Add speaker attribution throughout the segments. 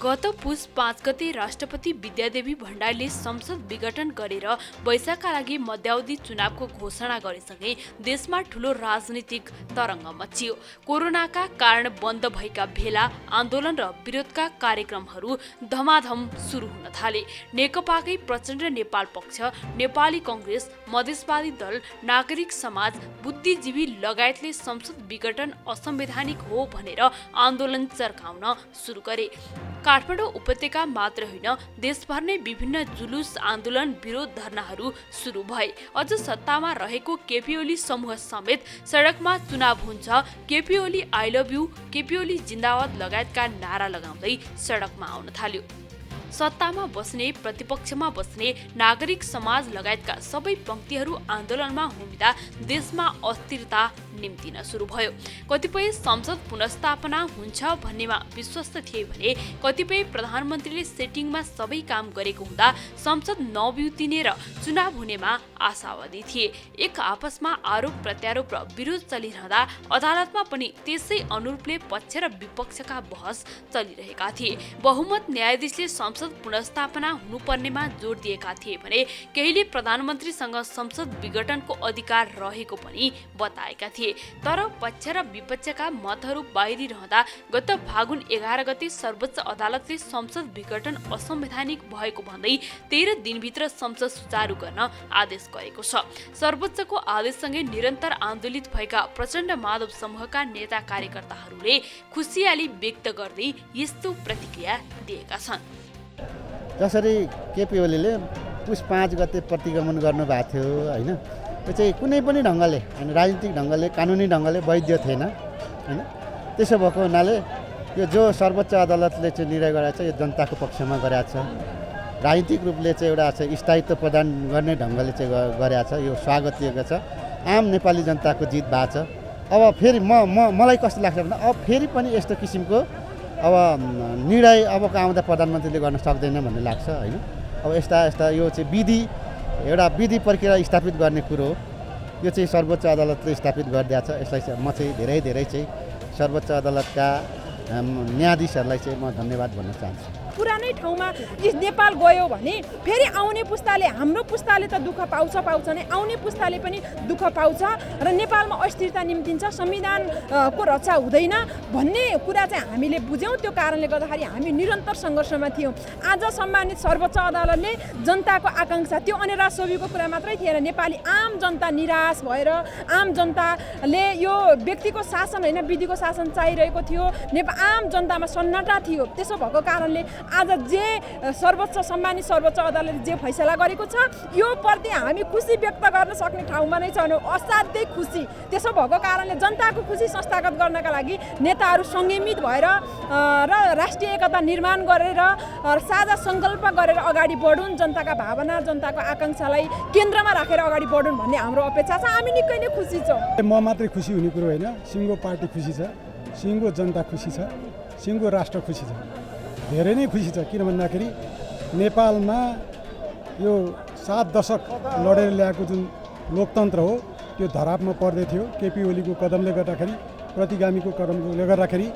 Speaker 1: गत पुस 5 गते राष्ट्रपति विद्यादेवी भण्डारीले संसद विघटन गरेर वैशाखका लागि मध्यावधि चुनावको घोषणा गरेसँगै देशमा ठूलो राजनीतिक तरङ्ग मच्चियो। कोरोनाका कारण बन्द भएका भेला, आन्दोलन र विरोधका कार्यक्रमहरू धमाधम सुरु हुन थाले। नेकपाकै प्रचण्ड नेपाल पक्ष, नेपाली कांग्रेस, मधेसवादी दल, नागरिक समाज, बुद्धिजीवी लगायतले संसद विघटन असंवैधानिक हो भनेर आन्दोलन चर्काउन सुरु गरे। काठमाडौँ उपत्यका मात्र होइन, देशभर नै विभिन्न जुलुस, आन्दोलन, विरोध धरनाहरू सुरु भए। अझ सत्तामा रहेको केपी ओली समूह समेत सडकमा चुनाव हुन्छ, KP Oli I love you, KP Oli जिन्दाबाद लगायतका नारा लगाउँदै सडकमा आउन थाल्यो। सत्तामा बस्ने, प्रतिपक्षमा बस्ने, नागरिक समाज लगायतका सबै पंक्तिहरू आन्दोलनमा उभिँदा देशमा अस्थिरता निम्तिन सुरु भयो। कतिपय संसद पुनर्स्थापना हुन्छ भन्नेमा विश्वस्त थिए भने कतिपय प्रधानमन्त्रीले सेटिङमा सबै काम गरेको हुँदा संसद नबिउतिने र चुनाव हुनेमा आशावादी थिए। एक आपसमा आरोप प्रत्यारोप र विरोध चलिरहँदा अदालतमा पनि त्यसै अनुरूपले पक्ष र विपक्षका बहस चलिरहेका थिए। बहुमत न्यायाधीशले संसद पुनर्स्थापना हुनुपर्नेमा जोड दिएका थिए भने केहीले प्रधानमन्त्रीसँग संसद विघटनको अधिकार रहेको पनि बताएका थिए। तर पक्ष र विपक्षका मतहरू बाहिरिरहँदा गत फागुन 11 गते सर्वोच्च अदालतले संसद विघटन असंवैधानिक भएको भन्दै 13 दिनभित्र संसद सुचारू गर्न आदेश गरेको छ। सर्वोच्चको आदेशसँगै निरन्तर आन्दोलित भएका प्रचण्ड माधव समूहका नेता कार्यकर्ताहरूले खुसियाली व्यक्त गर्दै यस्तो प्रतिक्रिया दिएका छन्।
Speaker 2: जसरी केपी ओलीले पुस 5 गते प्रतिगमन गर्नुभएको थियो होइन, त्यो चाहिँ कुनै पनि ढङ्गले होइन, राजनीतिक ढङ्गले, कानुनी ढङ्गले वैध थिएन होइन। त्यसो भएको हुनाले यो जो सर्वोच्च अदालतले चाहिँ निर्णय गरेको छ यो जनताको पक्षमा गरेको छ। राजनीतिक रूपले चाहिँ एउटा चाहिँ स्थायित्व प्रदान गर्ने ढङ्गले चाहिँ गरेको छ, यो स्वागतीय छ। आम नेपाली जनताको जित भएको छ। अब फेरि मलाई कस्तो लाग्छ भने अब फेरि पनि यस्तो किसिमको अब निर्णय अबको आउँदा प्रधानमन्त्रीले गर्न सक्दैन भन्ने लाग्छ होइन। अब यस्ता यो चाहिँ एउटा विधि प्रक्रिया स्थापित गर्ने कुरो हो। यो चाहिँ सर्वोच्च अदालतले स्थापित गरिदिएको छ। यसलाई म चाहिँ धेरै चाहिँ सर्वोच्च अदालतका न्यायाधीशहरूलाई चाहिँ म धन्यवाद भन्न चाहन्छु।
Speaker 3: पुरानै ठाउँमा नेपाल गयो भने फेरि आउने पुस्ताले, हाम्रो पुस्ताले त दुःख पाउँछ नै, आउने पुस्ताले पनि दुःख पाउँछ र नेपालमा अस्थिरता निम्तिन्छ, संविधानको रक्षा हुँदैन भन्ने कुरा चाहिँ हामीले बुझ्यौँ। त्यो कारणले गर्दाखेरि हामी निरन्तर सङ्घर्षमा थियौँ। आज सम्मानित सर्वोच्च अदालतले जनताको आकाङ्क्षा, त्यो अनेरा सोबीको कुरा मात्रै थिएन, नेपाली आम जनता निराश भएर आम जनताले यो व्यक्तिको शासन होइन विधिको शासन चाहिरहेको थियो। आम जनतामा सन्नाटा थियो। त्यसो भएको कारणले आज जे सम्मानित सर्वोच्च अदालतले जे फैसला गरेको छ यो प्रति हामी खुसी व्यक्त गर्न सक्ने ठाउँमा नै छैनौँ, असाध्यै खुसी। त्यसो भएको कारणले जनताको खुसी संस्थागत गर्नका लागि नेताहरू संयमित भएर र राष्ट्रिय एकता निर्माण गरेर साझा सङ्कल्प गरेर अगाडि बढुन्, जनताका भावना, जनताको आकाङ्क्षालाई केन्द्रमा राखेर अगाडि बढुन् भन्ने हाम्रो अपेक्षा छ। हामी निकै नै खुसी छौँ।
Speaker 4: म मात्रै खुसी हुने कुरो होइन, सिङ्गो पार्टी खुसी छ, सिङ्गो जनता खुसी छ, सिङ्गो राष्ट्र खुसी छ, धेरै नै खुसी छ। किन भन्दाखेरि नेपालमा यो 7 दशक लडेर ल्याएको जुन लोकतन्त्र हो त्यो धरापमा पर्दै थियो। केपी ओलीको कदमले गर्दाखेरि, प्रतिगामीको कदमले गर्दाखेरि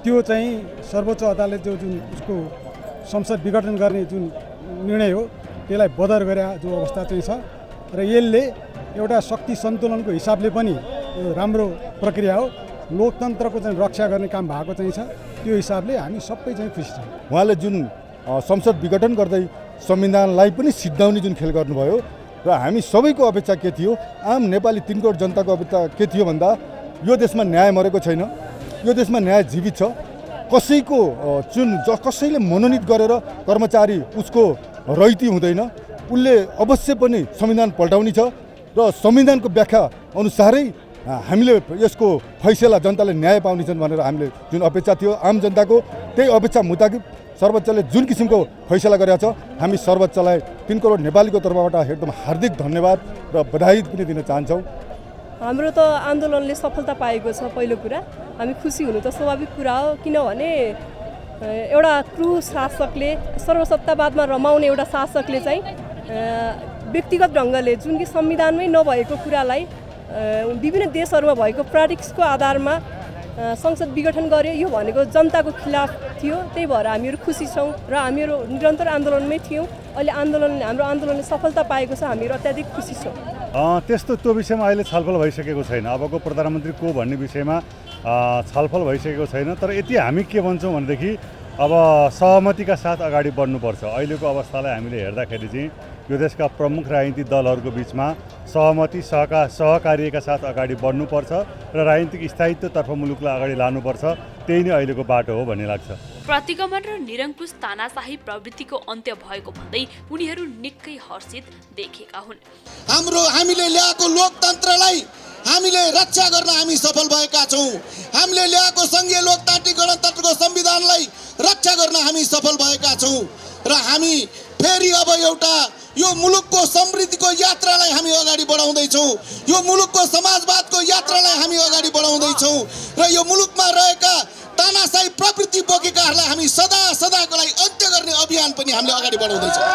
Speaker 4: त्यो चाहिँ सर्वोच्च अदालतले जुन उसको संसद विघटन गर्ने जुन निर्णय हो त्यसलाई बदर गरे जो अवस्था चाहिँ छ र यसले एउटा शक्ति सन्तुलनको हिसाबले पनि यो राम्रो प्रक्रिया हो। लोकतन्त्रको चाहिँ रक्षा गर्ने काम भएको चाहिँ छ। त्यो हिसाबले हामी सबै चाहिँ खुसी छौँ।
Speaker 5: उहाँले जुन संसद विघटन गर्दै संविधानलाई पनि सिद्धाउने जुन खेल गर्नुभयो र हामी सबैको अपेक्षा के थियो, आम नेपाली 3 करोड जनताको अपेक्षा के थियो भन्दा यो देशमा न्याय मरेको छैन, यो देशमा न्याय जीवित छ। कसैले मनोनित गरेर कर्मचारी उसको रैती हुँदैन, उसले अवश्य पनि संविधान पल्टाउने छ र संविधानको व्याख्या अनुसारै हामीले यसको फैसला जनताले न्याय पाउनेछन् भनेर हामीले जुन अपेक्षा थियो आम जनताको, त्यही अपेक्षा मुताबिक सर्वोच्चले जुन किसिमको फैसला गरेको छ हामी सर्वोच्चलाई 3 करोड नेपालीको तर्फबाट एकदम हार्दिक धन्यवाद र बधाई पनि दिन चाहन्छौँ।
Speaker 6: हाम्रो त आन्दोलनले सफलता पाएको छ। पहिलो कुरा हामी खुसी हुनु त स्वाभाविक कुरा हो, किनभने एउटा क्रूर शासकले, सर्वसत्तावादमा रमाउने एउटा शासकले चाहिँ व्यक्तिगत ढङ्गले जुन कि संविधानमै नभएको कुरालाई विभिन्न देशहरूमा भएको प्र्याक्टिसको आधारमा संसद विघटन गर्यो यो भनेको जनताको खिलाफ थियो। त्यही भएर हामीहरू खुसी छौँ र हामीहरू निरन्तर आन्दोलनमै थियौँ। अहिले हाम्रो आन्दोलनले सफलता पाएको छ, हामीहरू अत्याधिक खुसी छौँ।
Speaker 7: त्यस्तो त्यो विषयमा अहिले छलफल भइसकेको छैन। अबको प्रधानमन्त्री को भन्ने विषयमा छलफल भइसकेको छैन। तर यति हामी के भन्छौँ भनेदेखि अब सहमतिका साथ अगाडि बढ्नुपर्छ। अहिलेको अवस्थालाई हामीले हेर्दाखेरि चाहिँ यो देशका प्रमुख राजनीतिक दलहरूको बिचमा सहमति सहकार्यका साथ अगाडि बढ्नुपर्छ र राजनीतिक स्थायित्वतर्फ मुलुकलाई अगाडि लानुपर्छ। त्यही नै अहिलेको बाटो हो भन्ने लाग्छ।
Speaker 1: प्रतिगमन र निरङ्कुश तानाशाही प्रवृत्तिको अन्त्य भएको भन्दै उनीहरू निकै हर्षित देखेका हुन्।
Speaker 8: हामीले ल्याएको लोकतन्त्रलाई हामीले रक्षा गर्न हामी सफल भएका छौँ। हामीले ल्याएको सङ्घीय लोकतान्त्रिक गणतन्त्रको संविधानलाई रक्षा गर्न हामी सफल भएका छौँ र हामी फेरि अब एउटा यो मुलुकको समृद्धिको यात्रालाई हामी अगाडि बढाउँदैछौँ। यो मुलुकको समाजवादको यात्रालाई हामी अगाडि बढाउँदैछौँ र यो मुलुकमा रहेका तानाशाही प्रवृत्ति बोकेकाहरूलाई हामी सदाको लागि अन्त्य गर्ने अभियान पनि हामीले अगाडि बढाउँदैछौँ।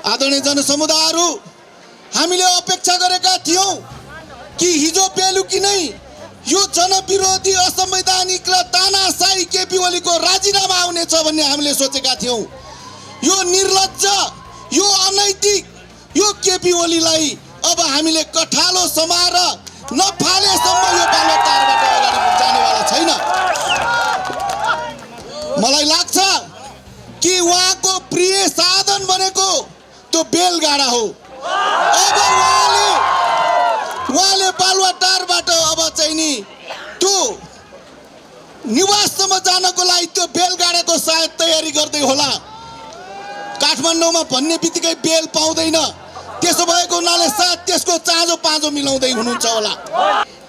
Speaker 8: आदरणीय जनसमुदायहरू, हामीले अपेक्षा गरेका थियौँ कि हिजो बेलुकी नै यो जनविरोधी असंवैधानिक र तानाशाही केपी ओलीको राजीनामा आउनेछ भन्ने हामीले सोचेका थियौँ। यो निर्लज्ज, यो अनैतिक, यो केपी ओलीलाई अब हामीले कठालो समाएर नफालेसम्म यो बालुवाटारबाट अगाडि जानेवाला छैन। मलाई लाग्छ कि उहाँको प्रिय साधन भनेको त्यो बेलगाडा हो। अब उहाँले बालुवाटारबाट अब चाहिँ नि त्यो निवाससम्म जानको लागि त्यो बेलगाडाको सायद तयारी गर्दै होला। काठमाडौँमा भन्ने बित्तिकै बेल पाउँदैन, त्यसो भएको हुनाले सायद त्यसको चाँजो पाँजो मिलाउँदै हुनुहुन्छ होला।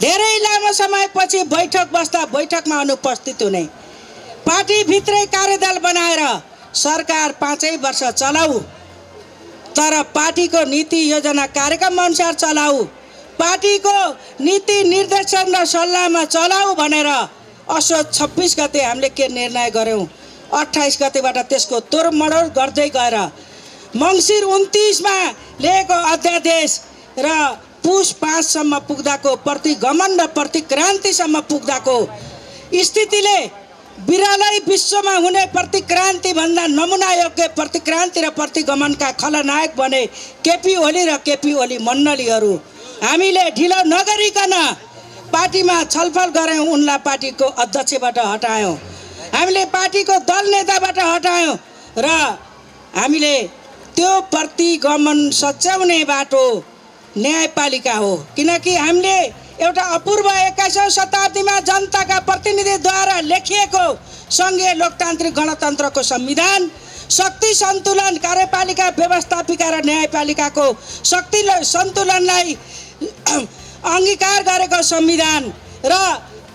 Speaker 9: धेरै लामो समयपछि बैठक बस्दा बैठकमा अनुपस्थित हुने, पार्टीभित्रै कार्यदल बनाएर सरकार 5 वर्ष चलाऊ तर पार्टीको नीति योजना कार्यक्रम अनुसार चलाऊ, पार्टीको नीति निर्देशन र सल्लाहमा चलाऊ भनेर असोज 26 गते हामीले के निर्णय गर्यौँ। 28 गतेबाट त्यसको तोडमोड गर्दै गएर मङ्सिर 29मा ल्याएको अध्यादेश र पुष 5 सम्म पुग्दाको प्रतिगमन र प्रतिक्रान्तिसम्म पुग्दाको स्थितिले बिरलै विश्वमा हुने प्रतिक्रान्ति भन्दा नमुना योग्य प्रतिक्रान्ति र प्रतिगमनका खलनायक बने केपी ओली र केपी ओली मण्डलीहरू। हामीले ढिलो नगरिकन पार्टीमा छलफल गऱ्यौँ, उनलाई पार्टीको अध्यक्षबाट हटायौँ, हामीले पार्टीको दल नेताबाट हटायौँ र हामीले त्यो प्रतिगमन सच्याउने बाटो न्यायपालिका हो। किनकि हामीले एउटा अपूर्व 21औं शताब्दीमा जनताका प्रतिनिधिद्वारा लेखिएको सङ्घीय लोकतान्त्रिक गणतन्त्रको संविधान, शक्ति सन्तुलन, कार्यपालिका व्यवस्थापिका र न्यायपालिकाको शक्ति सन्तुलनलाई अङ्गीकार गरेको संविधान र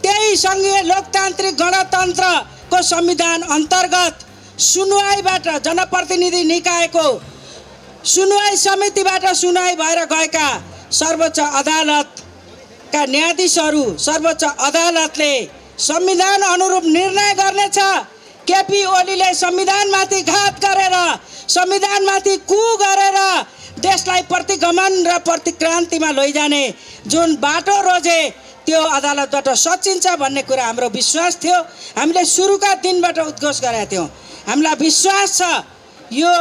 Speaker 9: त्यही सङ्घीय लोकतान्त्रिक गणतन्त्रको संविधान अन्तर्गत सुनवाईबाट जनप्रतिनिधि निकायको सुनवाई समितिबाट सुनवाई भएर गएका सर्वोच्च अदालतका न्यायाधीशहरू सर्वोच्च अदालतले संविधान अनुरूप निर्णय गर्नेछ। केपी ओलीले संविधानमाथि घात गरेर, संविधानमाथि कु गरेर देशलाई प्रतिगमन र प्रतिक्रान्तिमा लैजाने जुन बाटो रोजे त्यो अदालतबाट सचिन्छ भन्ने कुरा हाम्रो विश्वास थियो। हामीले सुरुका दिनबाट उद्घोष गरेका थियौँ। हामीलाई विश्वास छ यो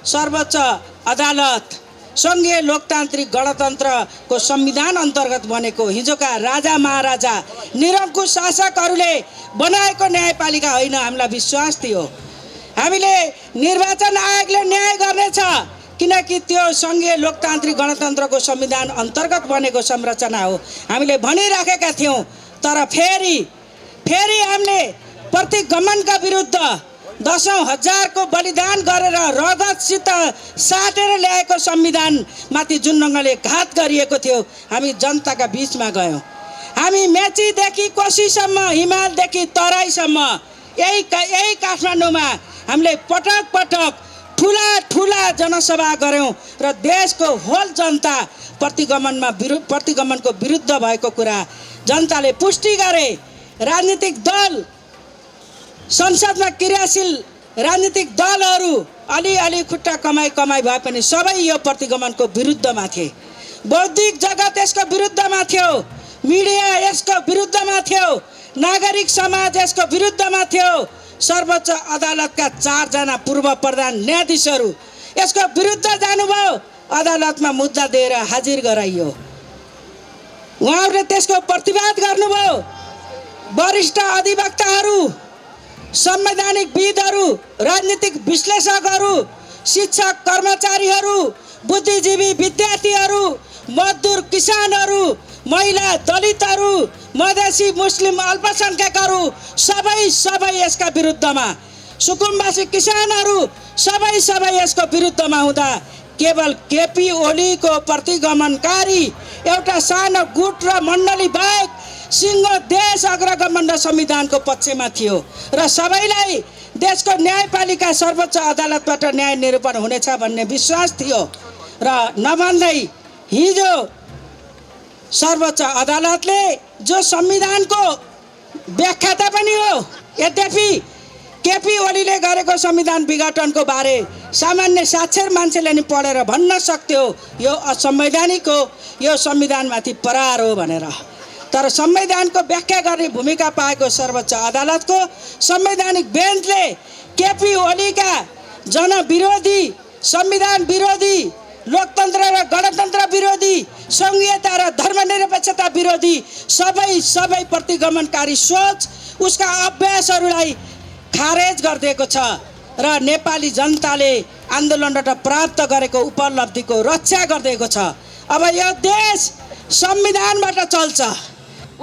Speaker 9: सर्वोच्च अदालत सङ्घीय लोकतान्त्रिक गणतन्त्रको संविधान अन्तर्गत बनेको हिजोका राजा महाराजा निरङ्कुश शासकहरूले बनाएको न्यायपालिका होइन, हामीलाई विश्वास थियो। हामीले निर्वाचन आयोगले न्याय गर्नेछ किनकि त्यो सङ्घीय लोकतान्त्रिक गणतन्त्रको संविधान अन्तर्गत बनेको संरचना हो, हामीले भनिराखेका थियौँ। तर फेरि हामीले प्रतिगमनका विरुद्ध 10औं हजारको बलिदान गरेर रगतसित साटेर ल्याएको संविधानमाथि जुन ढङ्गले घात गरिएको थियो, हामी जनताका बिचमा गयौँ। हामी मेचीदेखि कोशीसम्म, हिमालदेखि तराईसम्म यही काठमाडौँमा हामीले पटक पटक ठुला जनसभा गऱ्यौँ र देशको होल जनता प्रतिगमनको विरुद्ध भएको कुरा जनताले पुष्टि गरे। राजनीतिक दल, संसदमा क्रियाशील राजनीतिक दलहरू अलि खुट्टा कमाई भए पनि सबै यो प्रतिगमनको विरुद्धमा थिए। बौद्धिक जगत यसको विरुद्धमा थियो। मिडिया यसको विरुद्धमा थियो, नागरिक समाज यसको विरुद्धमा थियो। सर्वोच्च अदालतका 4 जना पूर्व प्रधान न्यायाधीशहरू यसको विरुद्ध जानुभयो, अदालतमा मुद्दा दिएर हाजिर गराइयो। उहाँहरूले त्यसको प्रतिवाद गर्नुभयो। वरिष्ठ अधिवक्ताहरू, संवैधानिक विदहरू, राजनीतिक विश्लेषकहरू, शिक्षक कर्मचारीहरू, बुद्धिजीवी विद्यार्थीहरू, मजदुर किसानहरू, महिला दलितहरू, मधेसी मुस्लिम अल्पसंख्यकहरू सबै यसका विरुद्धमा, सुकुम्बासी किसानहरू सबै यसको विरुद्धमा हुँदा केवल केपी ओलीको प्रतिगमनकारी एउटा सानो गुट र मण्डली बाहेक सिङ्गो देश अग्रगमन र संविधानको पक्षमा थियो र सबैलाई देशको न्यायपालिका सर्वोच्च अदालतबाट न्याय निरूपण हुनेछ भन्ने विश्वास थियो। र नभन्दै हिजो सर्वोच्च अदालतले जो संविधानको व्याख्याता पनि हो, यद्यपि केपी ओलीले गरेको संविधान विघटनको बारे सामान्य साक्षर मान्छेले नि पढेर भन्न सक्थ्यो यो असंवैधानिक हो, यो संविधानमाथि प्रहार हो भनेर। तर संविधानको व्याख्या गर्ने भूमिका पाएको सर्वोच्च अदालतको संवैधानिक बेन्चले केपी ओलीका जनविरोधी, संविधान विरोधी, लोकतन्त्र र गणतन्त्र विरोधी, संघीयता र धर्मनिरपेक्षता विरोधी सबै प्रतिगमनकारी सोच, उसका अभ्यासहरूलाई खारेज गरिदिएको छ र नेपाली जनताले आन्दोलनबाट प्राप्त गरेको उपलब्धिको रक्षा गरिदिएको छ। अब यो देश संविधानबाट चल्छ।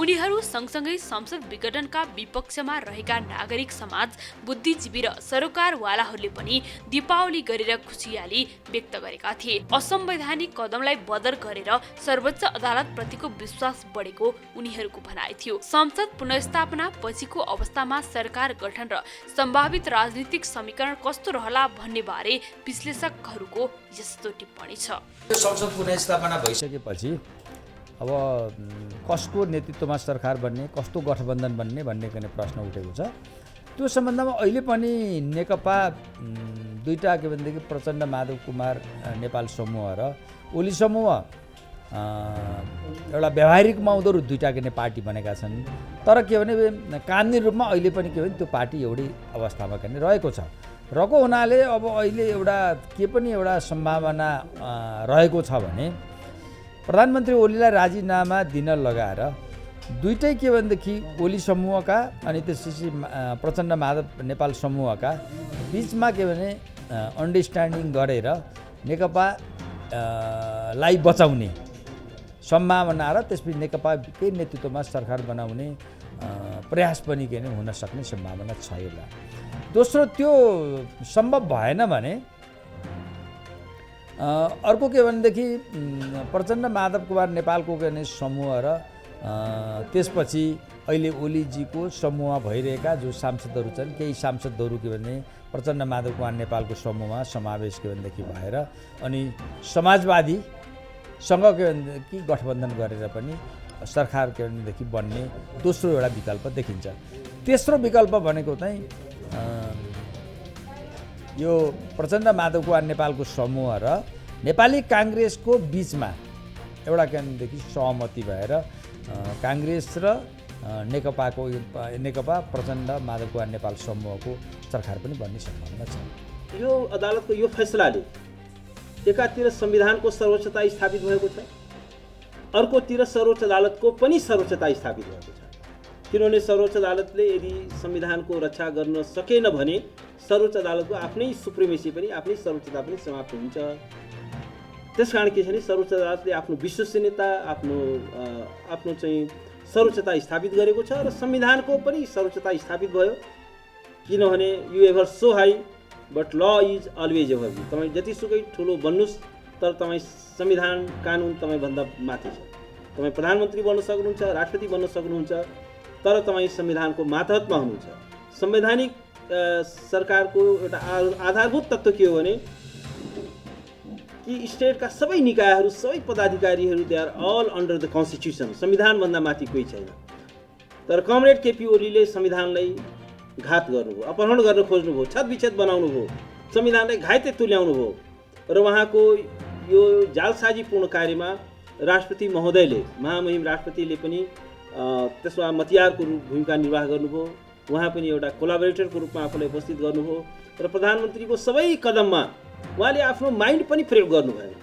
Speaker 1: उनीहरू सँगसँगै संसद विघटनका विपक्षमा रहेका नागरिक समाज, बुद्धिजीवी र सरोकारवालाहरूले पनि दीपावली गरेर खुसियाली व्यक्त गरेका थिए। असंवैधानिक कदमलाई बदर गरेर सर्वोच्च अदालतप्रतिको विश्वास बढेको उनीहरूको भनाइ थियो। संसद पुनर्स्थापना पछिको अवस्थामा सरकार गठन र सम्भावित राजनीतिक समीकरण कस्तो रहला भन्ने बारे विश्लेषकहरूको यस्तो टिप्पणी छ।
Speaker 10: संसद पुनर्स्थापना भइसकेपछि अब कसको नेतृत्वमा सरकार बन्ने, कस्तो गठबन्धन बन्ने भन्ने प्रश्न उठेको छ। त्यो सम्बन्धमा अहिले पनि नेकपा दुईटा के भनेदेखि प्रचण्ड माधव कुमार नेपाल समूह र ओली समूह एउटा व्यावहारिकमा उनीहरू दुईटा के पार्टी बनेका छन्। तर के भने कानुनी रूपमा अहिले पनि के भने त्यो पार्टी एउटै अवस्थामा के रहेको छ। रहेको हुनाले अब अहिले एउटा के पनि एउटा सम्भावना रहेको छ भने प्रधानमन्त्री ओलीलाई राजीनामा दिन लगाएर दुईटै के भनेदेखि ओली समूहका अनि त्यसपछि प्रचण्ड माधव नेपाल समूहका बिचमा के भने अन्डरस्ट्यान्डिङ गरेर नेकपा लाई बचाउने सम्भावना र त्यसपछि नेकपाकै नेतृत्वमा सरकार बनाउने प्रयास पनि के हुन सक्ने सम्भावना छ एउटा। दोस्रो, त्यो सम्भव भएन भने अर्को के भनेदेखि प्रचण्ड माधव कुमार नेपालको के भने समूह र त्यसपछि अहिले ओलीजीको समूह भइरहेका जो सांसदहरू छन्, केही सांसदहरू के भने प्रचण्ड माधव कुमार नेपालको समूहमा समावेश के भनेदेखि भएर अनि समाजवादीसँग के भनेदेखि गठबन्धन गरेर पनि सरकार के भनेदेखि बन्ने दोस्रो एउटा विकल्प देखिन्छ। तेस्रो विकल्प भनेको चाहिँ यो प्रचण्ड माधव कुमार नेपालको समूह र नेपाली काङ्ग्रेसको बिचमा एउटा के भनेदेखि सहमति भएर काङ्ग्रेस र नेकपा प्रचण्ड माधव कुमार नेपाल समूहको सरकार पनि बन्ने सम्भावना छ।
Speaker 11: यो अदालतको यो फैसलाले एकातिर संविधानको सर्वोच्चता स्थापित भएको छ, अर्कोतिर सर्वोच्च अदालतको पनि सर्वोच्चता स्थापित भएको छ। किनभने सर्वोच्च अदालतले यदि संविधानको रक्षा गर्न सकेन भने सर्वोच्च अदालतको आफ्नै सुप्रिमेसी पनि, आफ्नै सर्वोच्चता पनि समाप्त हुन्छ। त्यसकारण के छ भने सर्वोच्च अदालतले आफ्नो विश्वसनीयता, आफ्नो चाहिँ सर्वोच्चता स्थापित गरेको छ र संविधानको पनि सर्वोच्चता स्थापित भयो। किनभने you ever so high but ल इज अलवेज एभर। तपाईँ जतिसुकै ठुलो बन्नुहोस् तर तपाईँ संविधान कानुन तपाईँभन्दा माथि छ। तपाईँ प्रधानमन्त्री बन्न सक्नुहुन्छ, राष्ट्रपति बन्न सक्नुहुन्छ, तर तपाईँ संविधानको मातहतमा हुनुहुन्छ। संवैधानिक सरकारको एउटा आधारभूत तत्त्व के हो भने कि स्टेटका सबै निकायहरू, सबै पदाधिकारीहरू they are all under the constitution. संविधानभन्दा माथि कोही छैन। तर कमरेड केपी ओलीले संविधानलाई घात गर्नुभयो, अपहरण गर्न खोज्नुभयो, छतविच्छेद बनाउनुभयो, संविधानलाई घाइते तुल्याउनुभयो र उहाँको यो जालसाजीपूर्ण कार्यमा राष्ट्रपति महोदयले महामहिम राष्ट्रपतिले पनि त्यसमा मतियारको भूमिका निर्वाह गर्नुभयो। उहाँ पनि एउटा कोलाबोरेटरको रूपमा आफूलाई उपस्थित गर्नुभयो र प्रधानमन्त्रीको सबै कदममा उहाँले आफ्नो माइन्ड पनि प्रयोग गर्नुभयो।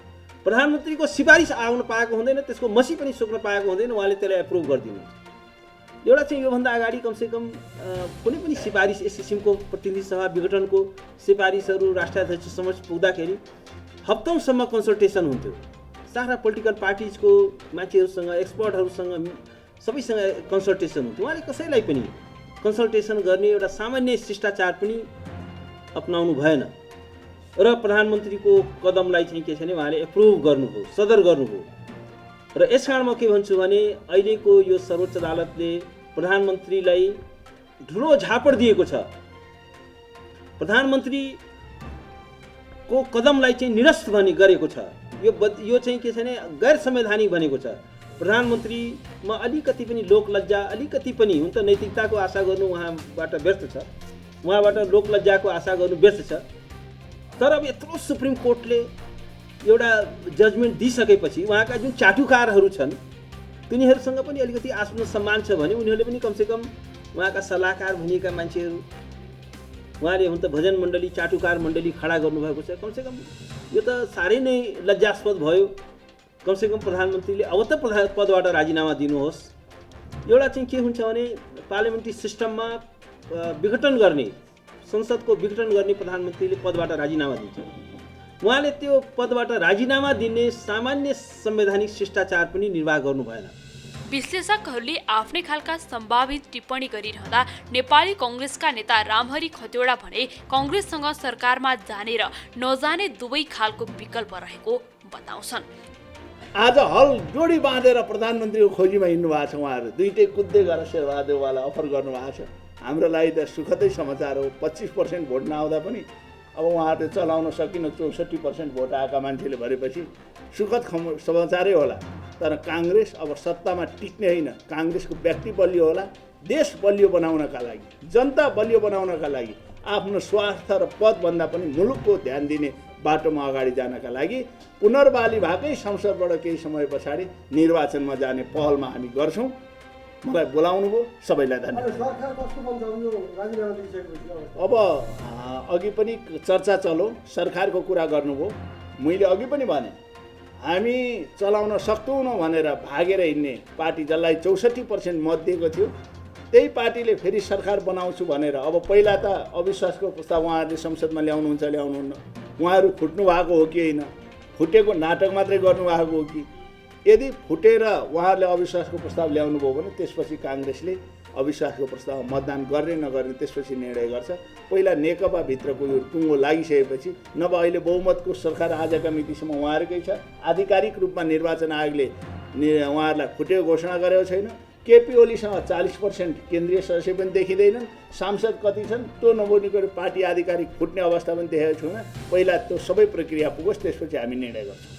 Speaker 11: प्रधानमन्त्रीको सिफारिस आउन पाएको हुँदैन, त्यसको मसी पनि सुक्न पाएको हुँदैन, उहाँले त्यसलाई एप्रुभ गरिदिनुहुन्छ। एउटा चाहिँ योभन्दा अगाडि कमसेकम कुनै पनि सिफारिस यस किसिमको प्रतिनिधि सभा विघटनको सिफारिसहरू राष्ट्राध्यक्ष समक्ष पुग्दाखेरि हप्तौँसम्म कन्सल्टेसन हुन्थ्यो। सारा पोलिटिकल पार्टिजको मान्छेहरूसँग, एक्सपर्टहरूसँग, सबैसँग कन्सल्टेसन हुन्थ्यो। उहाँले कसैलाई पनि कन्सल्टेसन गर्ने एउटा सामान्य शिष्टाचार पनि अपनाउनु भएन र प्रधानमन्त्रीको कदमलाई चाहिँ के छ भने उहाँले एप्रुभ गर्नुभयो, सदर गर्नुभयो। र यस कारण म के भन्छु भने अहिलेको यो सर्वोच्च अदालतले प्रधानमन्त्रीलाई ठुलो झापड दिएको छ। प्रधानमन्त्रीको कदमलाई चाहिँ निरस्त गरेको छ। यो चाहिँ के छ भने गैर संवैधानिक भनेको छ। प्रधानमन्त्रीमा अलिकति पनि लोकलज्जा, अलिकति पनि हुन त नैतिकताको आशा गर्नु उहाँबाट व्यर्थ छ, उहाँबाट लोकलज्जाको आशा गर्नु व्यर्थ छ। तर अब यत्रो सुप्रिम कोर्टले एउटा जजमेन्ट दिइसकेपछि उहाँका जुन चाटुकारहरू छन् तिनीहरूसँग पनि अलिकति आत्मसम्मान छ भने उनीहरूले पनि कमसेकम उहाँका सल्लाहकार भूमिका मान्छेहरू, उहाँले हुन त भजन मण्डली, चाटुकार मण्डली खडा गर्नुभएको छ। कमसेकम यो त साह्रै नै लज्जास्पद भयो। कमसेकम प्रधानमन्त्रीले अब त पदबाट राजीनामा दिनुहोस्। एउटा चाहिँ के हुन्छ भने पार्लियामेन्ट्री सिस्टममा विघटन गर्ने, संसदको विघटन गर्ने प्रधानमन्त्रीले पदबाट राजीनामा दिन्छ। उहाँले त्यो पदबाट राजीनामा दिने सामान्य संवैधानिक शिष्टाचार पनि निर्वाह गर्नु भएन।
Speaker 1: विश्लेषकहरूले आफ्नै खालका सम्भावित टिप्पणी गरिरहँदा नेपाली कांग्रेसका नेता रामहरि खतिवडा भने कांग्रेससँग सरकारमा जाने र नजाने दुवै खालको विकल्प रहेको बताउँछन्।
Speaker 12: आज हल जोडी बाँधेर प्रधानमन्त्रीको खोजीमा हिँड्नु भएको छ। उहाँहरू दुईटै कुद्दै गएर शेरबहादुरवाला अफर गर्नुभएको छ। हाम्रो लागि त सुखदै समाचार हो। 25% भोट नआउँदा पनि अब उहाँहरूले चलाउन सकिन 64% भोट आएका मान्छेले भरेपछि सुखद समाचारै होला। तर काङ्ग्रेस अब सत्तामा टिक्ने होइन, काङ्ग्रेसको व्यक्ति बलियो होला। देश बलियो बनाउनका लागि, जनता बलियो बनाउनका लागि, आफ्नो स्वार्थ र पदभन्दा पनि मुलुकको ध्यान दिने बाटोमा अगाडि जानका लागि पुनर्बहाली भएकै संसदबाट केही समय पछाडि निर्वाचनमा जाने पहलमा हामी गर्छौँ। मलाई बोलाउनु भयो, सबैलाई धन्यवाद। अब अघि पनि चर्चा चलो, सरकारको कुरा गर्नुभयो। मैले अघि पनि भने हामी चलाउन सक्दैनौँ भनेर भागेर हिँड्ने पार्टी जसलाई 64% मत दिएको थियो त्यही पार्टीले फेरि सरकार बनाउँछु भनेर अब पहिला त अविश्वासको प्रस्ताव उहाँहरूले संसदमा ल्याउनुहुन्छ ल्याउनुहुन्न। उहाँहरू फुट्नु भएको हो कि होइन, फुटेको नाटक मात्रै गर्नुभएको हो कि? यदि फुटेर उहाँहरूले अविश्वासको प्रस्ताव ल्याउनुभयो भने त्यसपछि काङ्ग्रेसले अविश्वासको प्रस्ताव मतदान गर्ने नगर्ने त्यसपछि निर्णय गर्छ। पहिला नेकपाभित्रको यो टुङ्गो लागिसकेपछि नभए अहिले बहुमतको सरकार आजका मितिसम्म उहाँहरूकै छ। आधिकारिक रूपमा निर्वाचन आयोगले उहाँहरूलाई फुटेको घोषणा गरेको छैन। केपी ओलीसँग 40% केन्द्रीय सदस्य पनि देखिँदैनन्। सांसद कति छन् त्यो नबोल्नेको पार्टी आधिकारिक फुट्ने अवस्था पनि देखेको छैन। पहिला त्यो सबै प्रक्रिया पुगोस्, त्यसपछि हामी निर्णय गर्छौँ।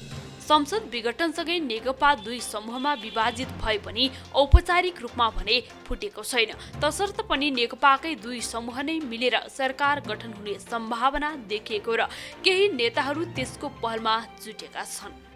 Speaker 1: संसद विघटनसँगै नेकपा दुई समूहमा विभाजित भए पनि औपचारिक रूपमा भने फुटेको छैन। तसर्थ पनि नेकपाकै दुई समूह नै मिलेर सरकार गठन हुने सम्भावना देखिएको र केही नेताहरू त्यसको पहलमा जुटेका छन्।